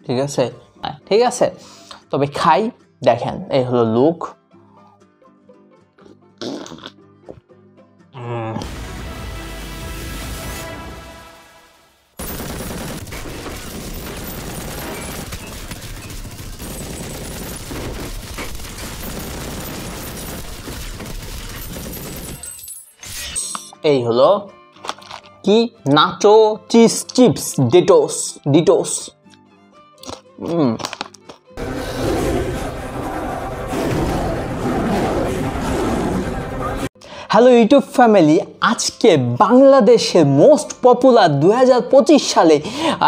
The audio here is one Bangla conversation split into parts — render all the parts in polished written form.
ঠিক আছে, ঠিক আছে। তবে খাই, দেখেন এই হলো লুক। এই হলো কি nacho cheese chips Ditos. Hello YouTube family, আজকে বাংলাদেশের মোস্ট পপুলার 2025 সালে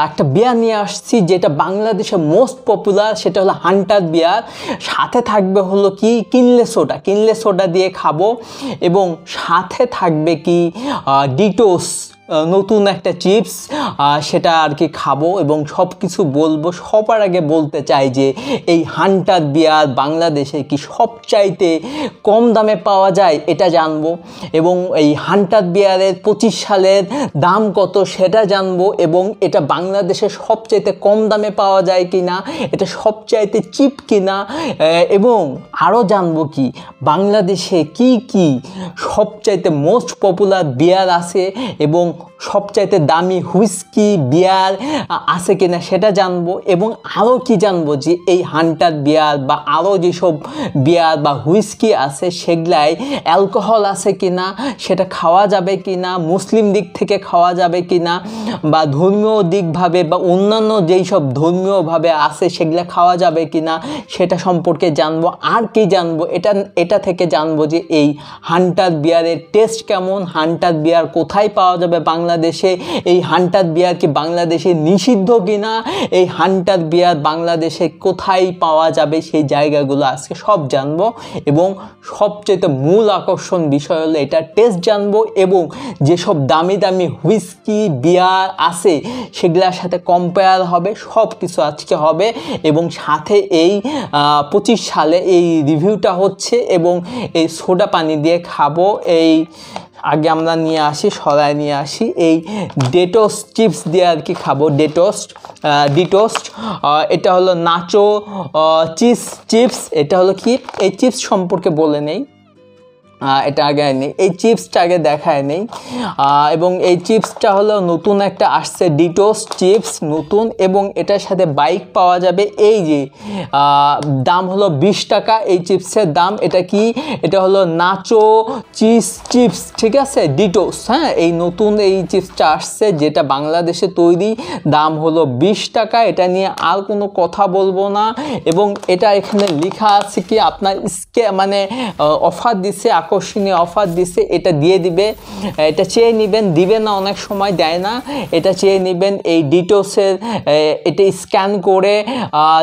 একটা বিয়ার নিয়ে আসছি, যেটা বাংলাদেশের মোস্ট পপুলার, সেটা হলো হান্টার বিয়ার। সাথে থাকবে হলো কি কিনলে সোডা দিয়ে খাবো, এবং সাথে থাকবে কি ডিটোস নতুন একটা চিপস, সেটা আর কি খাবো এবং সব কিছু বলবো। সবার আগে বলতে চাই যে এই হান্টার বিয়ার বাংলাদেশে কি সবচাইতে কম দামে পাওয়া যায় এটা জানবো, এবং এই হান্টার বিয়ারের 25 সালের দাম কত সেটা জানবো, এবং এটা বাংলাদেশে সবচাইতে কম দামে পাওয়া যায় কি না, এটা সবচাইতে চিপ কিনা, এবং আরও জানবো কি বাংলাদেশে কি কি সবচাইতে মোস্ট পপুলার বিয়ার আছে, এবং সবচাইতে দামি হুইস্কি বিয়ার আছে কিনা সেটা জানবো, এবং আরও কি জানবো যে এই হান্টার বিয়ার বা আরও যেসব বিয়ার বা হুইস্কি আছে সেগুলাই অ্যালকোহল আছে কিনা, সেটা খাওয়া যাবে কিনা, মুসলিম দিক থেকে খাওয়া যাবে কিনা, বা ধর্মীয় দিকভাবে বা অন্যান্য যেই সব ধর্মীয়ভাবে আছে সেগুলো খাওয়া যাবে কিনা সেটা সম্পর্কে জানবো। আর কি জানবো, এটা থেকে জানবো যে এই হান্টার বিয়ারের টেস্ট কেমন, হান্টার বিয়ার কোথায় পাওয়া যাবে বাংলাদেশে, এই হান্টার বিয়ার কি বাংলাদেশে নিষিদ্ধ কিনা, এই হান্টার বিয়ার বাংলাদেশে কোথায় পাওয়া যাবে সেই জায়গাগুলো আজকে সব জানবো, এবং সবচেয়ে মূল আকর্ষণ বিষয় হলো এটা টেস্ট জানবো, এবং যেসব দামি দামি হুইস্কি বিয়ার আছে সেগুলোর সাথে কম্পেয়ার হবে, সব কিছু আজকে হবে। এবং সাথে এই 25 সালে এই রিভিউটা হচ্ছে, এবং এই সোডা পানি দিয়ে খাবো। এই আগে আমরা নিয়ে আসি এই ডেটোস চিপস দিয়ে আর কি খাবো, ডিটোস। এটা হলো নাচো চিজ চিপস। এটা হলো কি, এই চিপস সম্পর্কে বলে নেই, এটা আগে নেই, এই চিপসটা আগে দেখায় নেই। এবং এই চিপসটা হলো নতুন একটা আসছে, ডিটোস চিপস নতুন, এবং এটার সাথে বাইক পাওয়া যাবে। এই যে দাম হলো 20 টাকা এই চিপসের দাম। এটা কি, এটা হলো নাচো চিজ চিপস, ঠিক আছে, ডিটোস। হ্যাঁ, এই নতুন এই চিপসটা আসছে যেটা বাংলাদেশে তৈরি, দাম হলো 20 টাকা। এটা নিয়ে আর কোনো কথা বলবো না। এবং এটা এখানে লেখা আছে কি আপনার মানে অফার দিচ্ছে, আকর্ষণীয় অফার দিচ্ছে, এটা দিয়ে দিবে, এটা চেয়ে নেবেন, দিবে না, অনেক সময় দেয় না, এটা চেয়ে নেবেন। এই ডিটোসের এটা স্ক্যান করে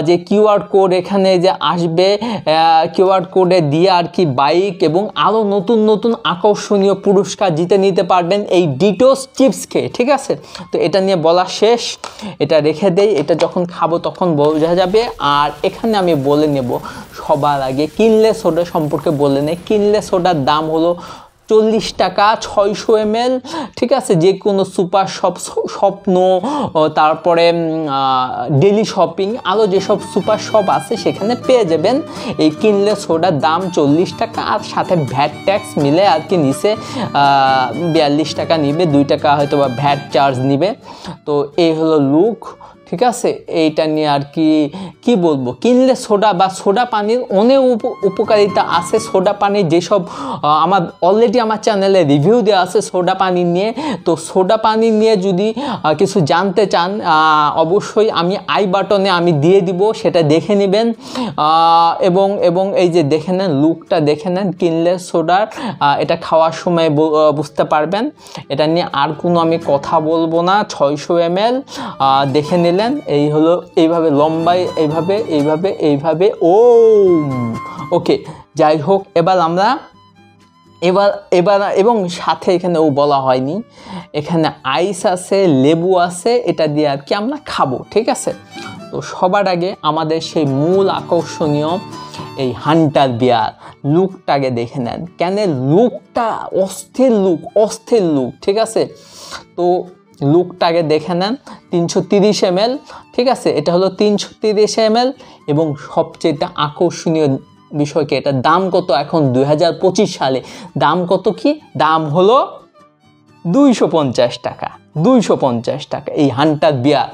যে কিউআর কোড এখানে যে আসবে, কিউআর কোডে দিয়ে আর কি বাইক এবং আরও নতুন নতুন আকর্ষণীয় পুরস্কার জিতে নিতে পারবেন এই ডিটোস চিপস খেয়ে, ঠিক আছে। তো এটা নিয়ে বলা শেষ, এটা রেখে দেই, এটা যখন খাবো তখন বোঝা যাবে। আর এখানে আমি বলে নেব সবার আগে কিনলে সোডা সম্পর্কে বলে নেই। কিনলে সোডার দাম হলো 40 টাকা 600 ml, ঠিক আছে। যে কোনো সুপার শপ, স্বপ্ন, তারপরে ডেলি শপিং, আরও যেসব সুপার শপ আছে সেখানে পেয়ে যাবেন এই কিনলে সোডার দাম 40 টাকা। আর সাথে ভ্যাট ট্যাক্স মিলে আর কি নিচে 42 টাকা নিবে, 2 টাকা হয়তো বা ভ্যাট চার্জ নিবে। তো এই হলো লুক, ঠিক আছে। এইটা নিয়ে আর কি বলবো, কিনলে সোডা বা সোডা পানির অনেক উপকারিতা আছে। সোডা পানির যেসব আমার অলরেডি আমার চ্যানেলে রিভিউ দেওয়া আছে সোডা পানি নিয়ে, তো সোডা পানি নিয়ে যদি কিছু জানতে চান অবশ্যই আমি আই বাটনে আমি দিয়ে দিব, সেটা দেখে নেবেন। এবং এই যে দেখে নেন, লুকটা দেখে নেন কিনলে সোডার, এটা খাওয়ার সময় বুঝতে পারবেন। এটা নিয়ে আর কোনো আমি কথা বলবো না। 600 ml দেখে নিলেন, এই হলো এইভাবে লম্বাই, এইভাবে ওকে। যাই হোক, এবার আমরা এবং সাথে এখানে বলা হয়নি, এখানে আইস আছে, লেবু আছে, এটা দিয়ে আর কি আমরা খাবো, ঠিক আছে। তো সবার আগে আমাদের সেই মূল আকর্ষণীয় এই হান্টার বিয়ার লুকটাকে দেখে নেন। কেন লুকটা অস্থির লুক, ঠিক আছে। তো লুকটাকে দেখে নেন, 330 ml, ঠিক আছে, এটা হলো 330 ml। এবং সবচেয়ে আকর্ষণীয় বিষয় কি, এটার দাম কত এখন 2025 সালে? দাম কত কি? দাম হলো 250 টাকা, 250 টাকা এই হান্টার বিয়ার।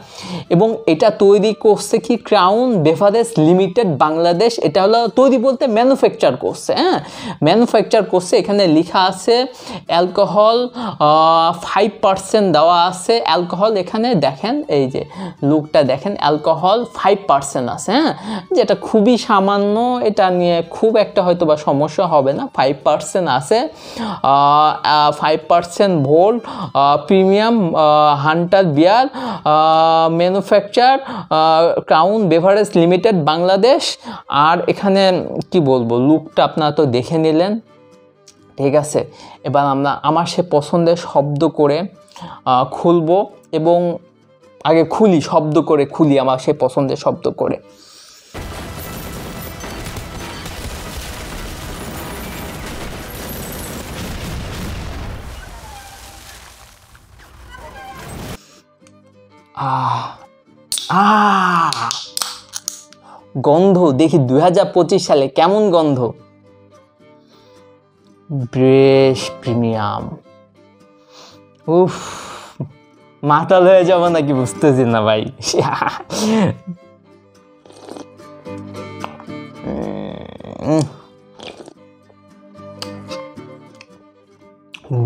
এবং এটা তৈরি করছে কি ক্রাউন বেভারেজ লিমিটেড বাংলাদেশ। এটা হলো তৈরি বলতে ম্যানুফ্যাকচার করছে, হ্যাঁ, ম্যানুফ্যাকচার করছে। এখানে লেখা আছে অ্যালকোহল 5% দেওয়া আছে অ্যালকোহল। এখানে দেখেন, এই যে লুকটা দেখেন, অ্যালকোহল 5% আছে, হ্যাঁ, যেটা খুবই সামান্য, এটা নিয়ে খুব একটা হয়তো বা সমস্যা হবে না। 5% আছে, 5% volt, premium Hunter beer, manufacture Crown beverage limited Bangladesh. আর এখানে কি বলবো, লুকটা আপনারা তো দেখে নিলেন, ঠিক আছে। এবার আমরা আমার সে পছন্দের শব্দ করে খুলবো, এবং আগে খুলি, শব্দ করে খুলি, আমার সে পছন্দের শব্দ করে। গন্ধ দেখি 2025 সালে কেমন গন্ধ। বেশ প্রিমিয়াম। উফ, মাতাল হয়ে যাবো নাকি বুঝতেছি না ভাই।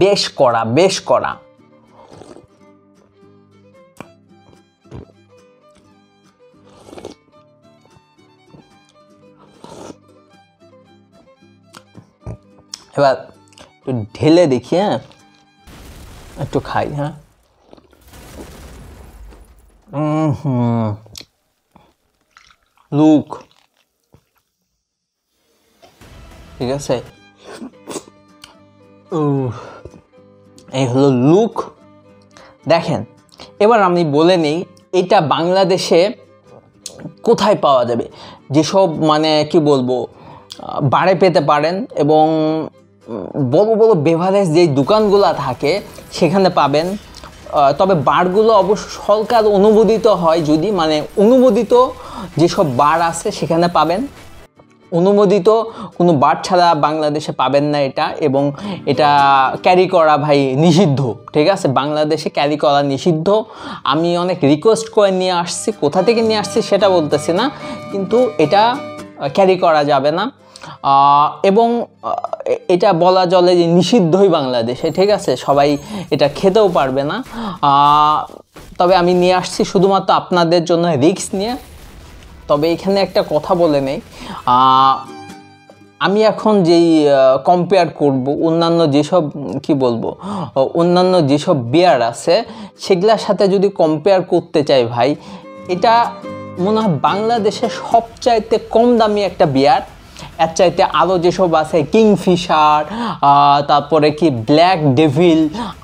বেশ কড়া, বেশ কড়া। এবার একটু ঢেলে দেখি, হ্যাঁ, একটু খাই, হ্যাঁ। লুক, ঠিক আছে, এই হলো লুক। দেখেন, এবার আমি বলে নেই এটা বাংলাদেশে কোথায় পাওয়া যাবে। যেসব মানে কি বলবো বারে পেতে পারেন, এবং বড় বড় বেভারেজ যেই দোকানগুলো থাকে সেখানে পাবেন। তবে বারগুলো অবশ্য সরকার অনুমোদিত হয়, যদি মানে অনুমোদিত যেসব বার আছে সেখানে পাবেন। অনুমোদিত কোনো বার ছাড়া বাংলাদেশে পাবেন না এটা। এবং এটা ক্যারি করা ভাই নিষিদ্ধ, ঠিক আছে, বাংলাদেশে ক্যারি করা নিষিদ্ধ। আমি অনেক রিকোয়েস্ট করে নিয়ে আসছি, কোথা থেকে নিয়ে আসছি সেটা বলতেছি না, কিন্তু এটা ক্যারি করা যাবে না। এবং এটা বলা চলে যে নিষিদ্ধই বাংলাদেশে, ঠিক আছে, সবাই এটা খেতেও পারবে না। তবে আমি নিয়ে আসছি শুধুমাত্র আপনাদের জন্য, রিস্ক নিয়ে। তবে এখানে একটা কথা বলে নেই, আমি এখন যেই কম্পেয়ার করব অন্যান্য যেসব কি বলবো অন্যান্য যেসব বিয়ার আছে সেগুলোর সাথে যদি কম্পেয়ার করতে চাই ভাই, এটা মনে হয় বাংলাদেশের সবচাইতে কম দামি একটা বিয়ার। এর চাইতে আরও যেসব আছে কিংফিশার, তারপরে কি ব্ল্যাক ডেভিল,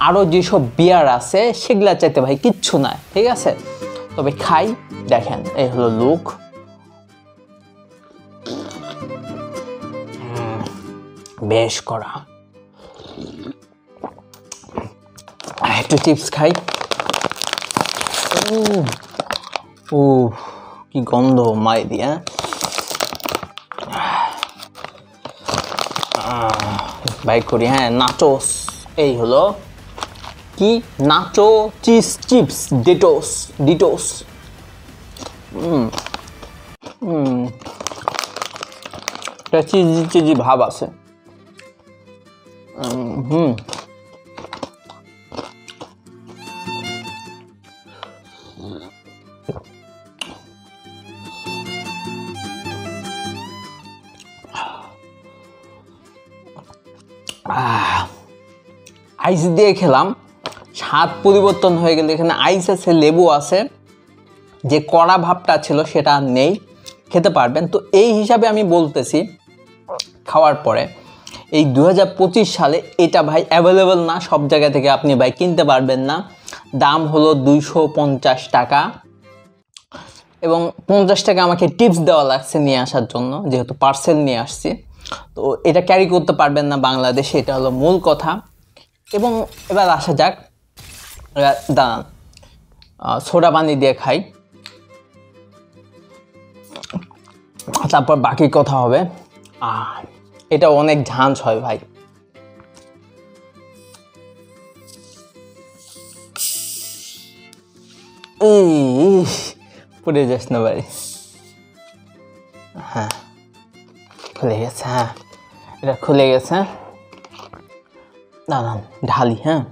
আরও যেসব বিয়ার আছে সেগুলোর চাইতে ভাই কিচ্ছু নাই, ঠিক আছে। তবে খাই, দেখেন, এই হলো লুক। বেশ করা। একটু চিপস খাই। ও কি গন্ধ মাই দিয়া। বাইক করি, হ্যাঁ, নাচোস। এই হলো কি, নাচো চিজ চিপস, ডিটোস, ডিটোস। এটা চিজি চিজি ভাব আছে। আইস দিয়ে খেলাম, স্বাদ পরিবর্তন হয়ে গেল। এখানে আইস আছে, লেবু আছে, যে কড়া ভাবটা ছিল সেটা নেই, খেতে পারবেন। তো এই হিসাবে আমি বলতেছি, খাওয়ার পরে এই 2025 সালে এটা ভাই অ্যাভেলেবল না, সব জায়গা থেকে আপনি ভাই কিনতে পারবেন না। দাম হলো 250 টাকা, এবং 50 টাকা আমাকে টিপস দেওয়া লাগছে নিয়ে আসার জন্য, যেহেতু পার্সেল নিয়ে আসছি। তো এটা ক্যারি করতে পারবেন না বাংলাদেশে, এটা হলো মূল কথা। এবং এবার আসা যাক দাঁড়ান, সোডা পানি দিয়ে খাই, তারপর বাকি কথা হবে। এটা অনেক ঝাঁঝ হয় ভাই। পুড়ে যাস না ভাই। হ্যাঁ খুলে গেছে, হ্যাঁ এটা খুলে গেছে। দাঁড়ান ঢালি, হ্যাঁ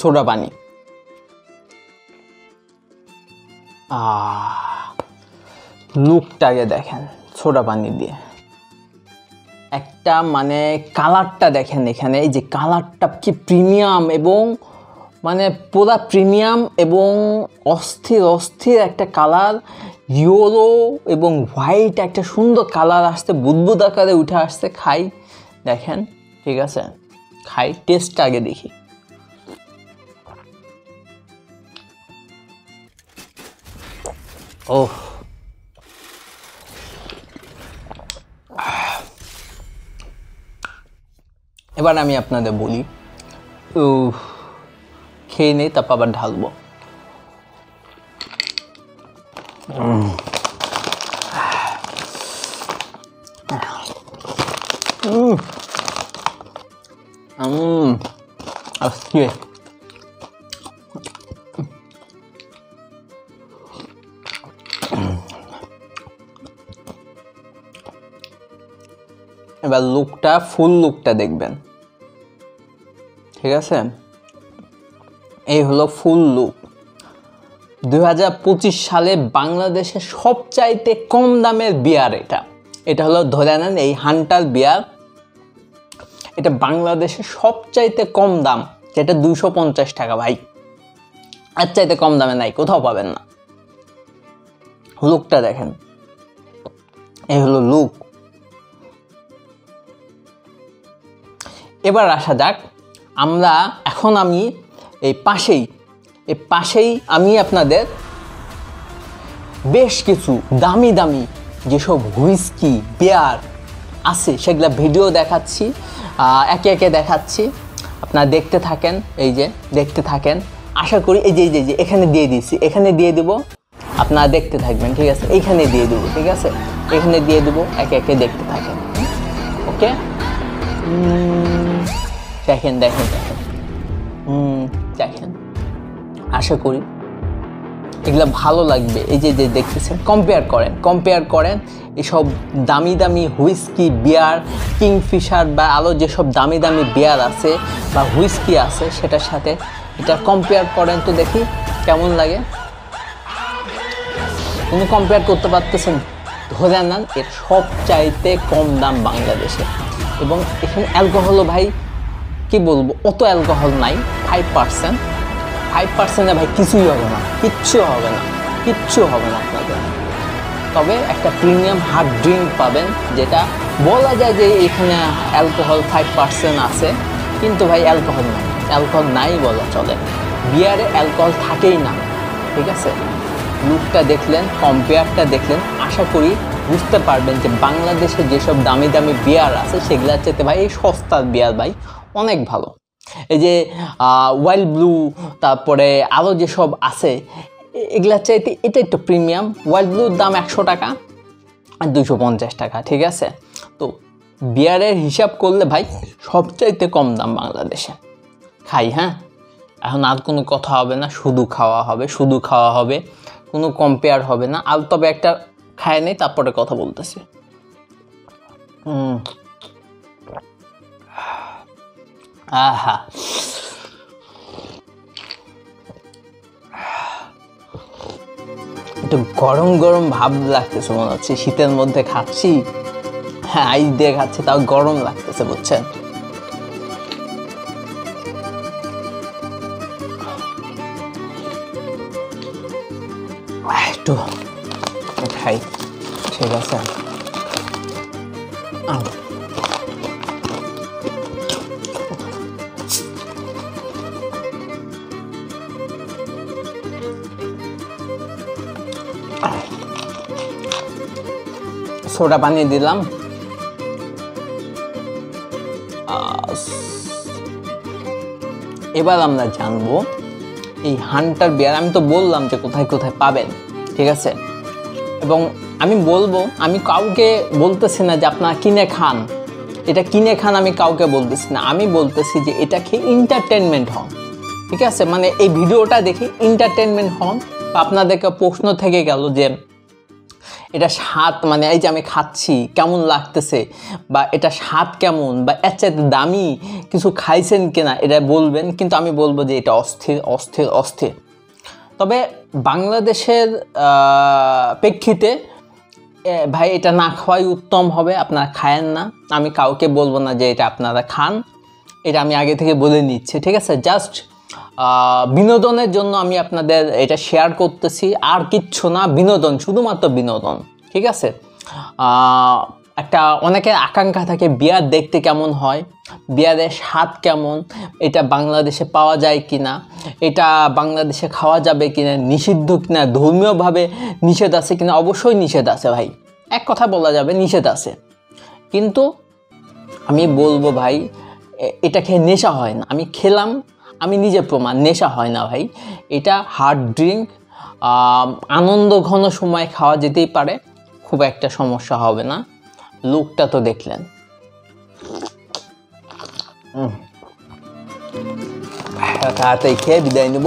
সোডা পানি। লুকটাকে দেখেন সোডা পানি দিয়ে, একটা মানে কালারটা দেখেন এখানে, এই যে কালারটা কি প্রিমিয়াম, এবং মানে পুরা প্রিমিয়াম এবং অস্থির অস্থির একটা কালার, ইয়েলো এবং হোয়াইট একটা সুন্দর কালার আসছে, বুদবুদ আকারে উঠে আসছে। খাই দেখেন, ঠিক আছে খাই, টেস্টটা আগে দেখি। ওহ এবার আমি আপনাদের বলি, খেয়ে নেই তারপর আবার ঢালবো। আজকে এবার লুকটা, ফুল লুকটা দেখবেন, ঠিক আছে? এই হলো ফুল লুক। 2025 সালে বাংলাদেশের সবচাইতে কম দামের বিয়ার এটা। এটা হলো ধরে নেন এই হান্টার বিয়ার, এটা বাংলাদেশের সবচাইতে কম দাম, যেটা 250 টাকা ভাই। আর চাইতে কম দামে নাই, কোথাও পাবেন না। লুকটা দেখেন, এই হলো লুক। এবার আসা যাক, আমরা এখন আমি এই পাশেই আমি আপনাদের বেশ কিছু দামি দামি যেসব হুইস্কি বিয়ার আছে সেগুলা ভিডিও দেখাচ্ছি, একে একে দেখাচ্ছি, আপনারা দেখতে থাকেন। এই যে দেখতে থাকেন, আশা করি এই যে এখানে দিয়ে দিচ্ছি, এখানে দিয়ে দেবো, আপনারা দেখতে থাকবেন, ঠিক আছে? এইখানে দিয়ে দেবো, ঠিক আছে? এখানে দিয়ে দেবো, একে একে দেখতে থাকেন, ওকে? দেখেন দেখেন দেখেন, দেখেন, আশা করি এগুলো ভালো লাগবে। এই যে দেখতেছেন, কম্পেয়ার করেন এসব দামি দামি হুইস্কি বিয়ার, কিংফিশার বা আরও যেসব দামি দামি বিয়ার আছে বা হুইস্কি আছে সেটার সাথে এটা কম্পেয়ার করেন তো দেখি কেমন লাগে। কোনো কম্পেয়ার করতে পারতেছেন? ধরে নেন এর সবচাইতে কম দাম বাংলাদেশে, এবং এখানে অ্যালকোহলও ভাই কি বলবো, অত অ্যালকোহল নাই, 5%। ভাই কিছুই হবে না, কিচ্ছু হবে না আপনাদের। তবে একটা প্রিমিয়াম হার্ড ড্রিঙ্ক পাবেন, যেটা বলা যায় যে এখানে অ্যালকোহল 5% আছে, কিন্তু ভাই অ্যালকোহল নাই বলা চলে। বিয়ারে অ্যালকোহল থাকেই না, ঠিক আছে? লুকটা দেখলেন, কম্পেয়ারটা দেখলেন, আশা করি বুঝতে পারবেন যে বাংলাদেশে যেসব দামি দামি বিয়ার আছে সেগুলোর চাইতে ভাই এই সস্তার বিয়ার ভাই অনেক ভালো। এই যে ওয়াইল্ড ব্লু, তারপরে আরও যেসব আছে এগুলার চাইতে এটা একটু প্রিমিয়াম। ওয়াইল্ড ব্লুর দাম 100 টাকা আর 250 টাকা, ঠিক আছে? তো বিয়ারের হিসাব করলে ভাই সবচাইতে কম দাম বাংলাদেশে। খাই, হ্যাঁ, এখন আর কোনো কথা হবে না, শুধু খাওয়া হবে, কোনো কম্পেয়ার হবে না। আর তবে একটা খায় নেই, তারপরে কথা বলতেছি। আহা, একটু গরম গরম ভাব লাগতেছে, মনে হচ্ছে শীতের মধ্যে খাচ্ছি, হ্যাঁ আইস দিয়ে খাচ্ছি, তাও গরম লাগতেছে, বুঝছেন? একটু খাই, ঠিক আছে? সোডা পানি দিলাম। এবার আমরা জানবো এই হান্টার বিয়ার, আমি তো বললাম যে কোথায় কোথায় পাবেন, ঠিক আছে। এবং আমি বলবো, আমি কাউকে বলতেছি না যে আপনারা কিনে খান, এটা কিনে খান, আমি কাউকে বলতেছি না। আমি বলতেছি যে এটা খেয়ে এন্টারটেনমেন্ট হন, ঠিক আছে। মানে এই ভিডিওটা দেখে এন্টারটেনমেন্ট হন। বা আপনাদেরকে প্রশ্ন থেকে গেল যে এটা স্বাদ, মানে এই যে আমি খাচ্ছি কেমন লাগতেছে, বা এটা স্বাদ কেমন, বা এর চাইতে দামি কিছু খাইছেন কিনা, এটা বলবেন। কিন্তু আমি বলবো যে এটা অস্থির অস্থির অস্থির। তবে বাংলাদেশের প্রেক্ষিতে ভাই এটা না খাওয়াই উত্তম হবে। আপনারা খায়েন না, আমি কাউকে বলবো না যে এটা আপনারা খান, এটা আমি আগে থেকে বলে নিচ্ছি, ঠিক আছে। জাস্ট বিনোদনের জন্য আমি আপনাদের এটা শেয়ার করতেছি, আর কিচ্ছু না, বিনোদন, শুধুমাত্র বিনোদন, ঠিক আছে। একটা অনেকের আকাঙ্ক্ষা থাকে বিয়ার দেখতে কেমন হয়, বিয়ারের স্বাদ কেমন, এটা বাংলাদেশে পাওয়া যায় কিনা, এটা বাংলাদেশে খাওয়া যাবে কিনা, নিষিদ্ধ কিনা, ধর্মীয়ভাবে নিষেধ আছে কিনা। অবশ্যই নিষেধ আছে ভাই, এক কথা বলা যাবে নিষেধ আছে। কিন্তু আমি বলবো ভাই, এটা খেয়ে নেশা হয় না। আমি খেলাম, আমি নিজে প্রমাণ, নেশা হয় না ভাই। এটা হার্ড ড্রিঙ্ক, আনন্দ ঘন সময় খাওয়া যেতেই পারে, খুব একটা সমস্যা হবে না। লুকটা তো দেখলেন। তাড়াতাড়ি খেয়ে বিদায় নেব।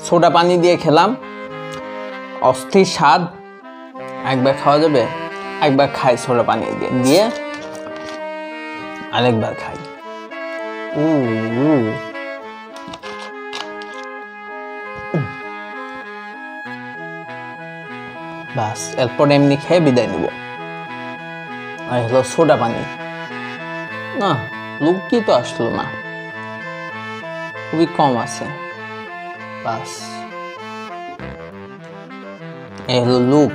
সোডা পানি দিয়ে খেলাম, অস্থির স্বাদ। একবার খাওয়া যাবে, একবার খাই সোডা পানি দিয়ে আরেকবার খাই। বাস, এরপর এমনি খেয়ে বিদায় নেব। আর হলো সোডা পানি। না, লুকি তো আসলো না, খুবই কম আছে। বাস, এই হলো লুক।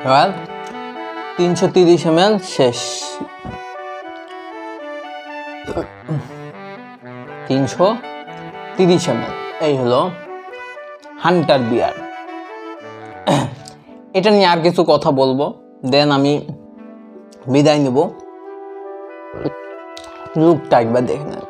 এবার 330 ml শেষ। 330 ml, এই হলো হান্টার বিয়ার। এটা নিয়ে আর কিছু কথা বলবো, দেন আমি বিদায় নেব। লুকটা একবার দেখে নেন।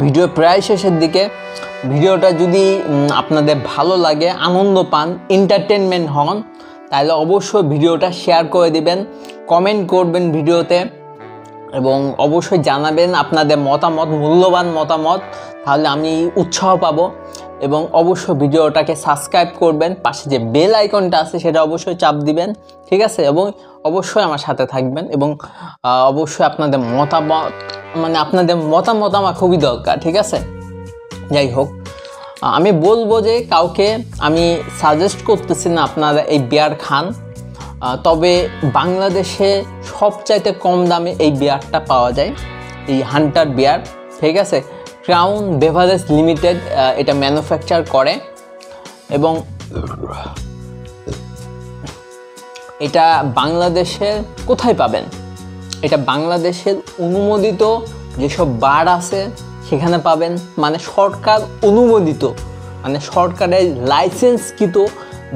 ভিডিও প্রায় শেষের দিকে। ভিডিওটা যদি আপনাদের ভালো লাগে, আনন্দ পান, এন্টারটেনমেন্ট হন, তাহলে অবশ্যই ভিডিওটা শেয়ার করে দিবেন, কমেন্ট করবেন ভিডিওতে, এবং অবশ্যই জানাবেন আপনাদের মতামত, মূল্যবান মতামত, তাহলে আমি উৎসাহ পাবো। এবং অবশ্যই ভিডিওটাকে সাবস্ক্রাইব করবেন, পাশে যে বেল আইকনটা আছে সেটা অবশ্যই চাপ দিবেন, ঠিক আছে। এবং অবশ্যই আমার সাথে থাকবেন, এবং অবশ্যই আপনাদের মতামত, মানে আপনাদের মতামত আমার খুবই দরকার, ঠিক আছে। যাই হোক, আমি বলবো যে কাউকে আমি সাজেস্ট করতেছি না আপনারা এই বিয়ার খান, তবে বাংলাদেশে সবচাইতে কম দামে এই বিয়ারটা পাওয়া যায়, এই হান্টার বিয়ার, ঠিক আছে। ক্রাউন বেভারেজ লিমিটেড এটা ম্যানুফ্যাকচার করে, এবং এটা বাংলাদেশের কোথায় পাবেন, এটা বাংলাদেশের অনুমোদিত যেসব বার আছে সেখানে পাবেন, মানে সরকার অনুমোদিত, মানে সরকারের লাইসেন্সকৃত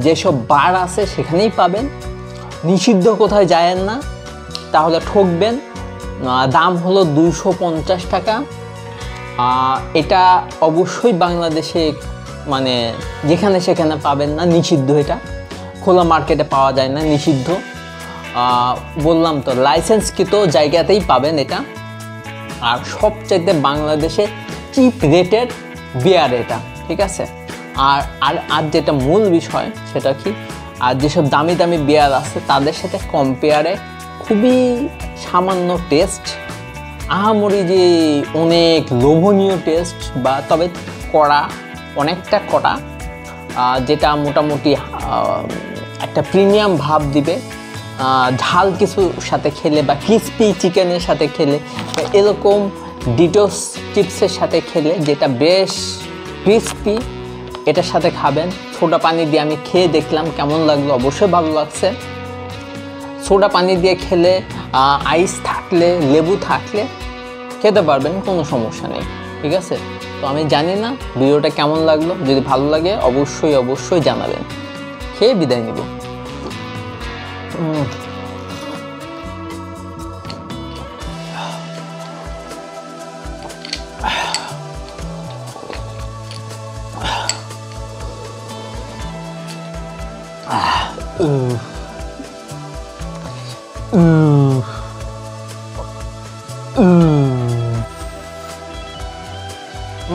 যেসব বার আছে সেখানেই পাবেন। নিষিদ্ধ কোথায় যায়েন না, তাহলে ঠকবেন। দাম হলো 250 টাকা। এটা অবশ্যই বাংলাদেশে মানে যেখানে সেখানে পাবেন না, নিষিদ্ধ এটা। খোলা মার্কেটে পাওয়া যায় না, নিষিদ্ধ। বললাম তো লাইসেন্সকৃত জায়গাতেই পাবেন এটা। আর সবচাইতে বাংলাদেশে চিপ রেটের বিয়ার এটা, ঠিক আছে। আর আর আর যেটা মূল বিষয় সেটা কি, আর যেসব দামি দামি বিয়ার আছে তাদের সাথে কম্পেয়ারে খুবই সামান্য টেস্ট, আহামরি যে অনেক লোভনীয় টেস্ট, বা তবে কড়া, অনেকটা কড়া, যেটা মোটামুটি একটা প্রিমিয়াম ভাব দিবে ঝাল কিছুর সাথে খেলে, বা ক্রিস্পি চিকেনের সাথে খেলে, বা এরকম ডিটোস চিপসের সাথে খেলে যেটা বেশ ক্রিস্পি, এটার সাথে খাবেন। সোডা পানি দিয়ে আমি খেয়ে দেখলাম কেমন লাগলো, অবশ্যই ভালো লাগছে। সোডা পানি দিয়ে খেলে, আইস থাকলে, লেবু থাকলে খেতে পারবেন, কোনো সমস্যা নেই, ঠিক আছে। তো আমি জানি না ভিডিওটা কেমন লাগলো, যদি ভালো লাগে অবশ্যই অবশ্যই জানাবেন। খেয়ে বিদায় নিব।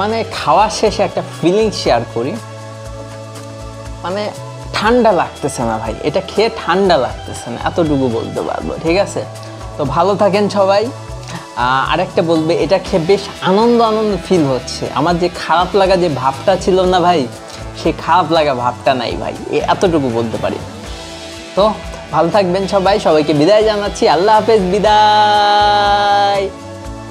মানে খাওয়া শেষে একটা ফিলিং শেয়ার করি, মানে ঠান্ডা লাগতেছে না ভাই, এটা খেয়ে ঠান্ডা লাগতেছে না, এতটুকু বলতে পারবো, ঠিক আছে। তো ভালো থাকেন সবাই। আরেকটা বলবে, এটা খেয়ে বেশ আনন্দ আনন্দ ফিল হচ্ছে। আমার যে খারাপ লাগা যে ভাবটা ছিল না ভাই, সে খারাপ লাগা ভাবটা নাই ভাই, এতটুকু বলতে পারি। তো ভালো থাকবেন সবাই, সবাইকে বিদায় জানাচ্ছি। আল্লাহ হাফেজ, বিদায়।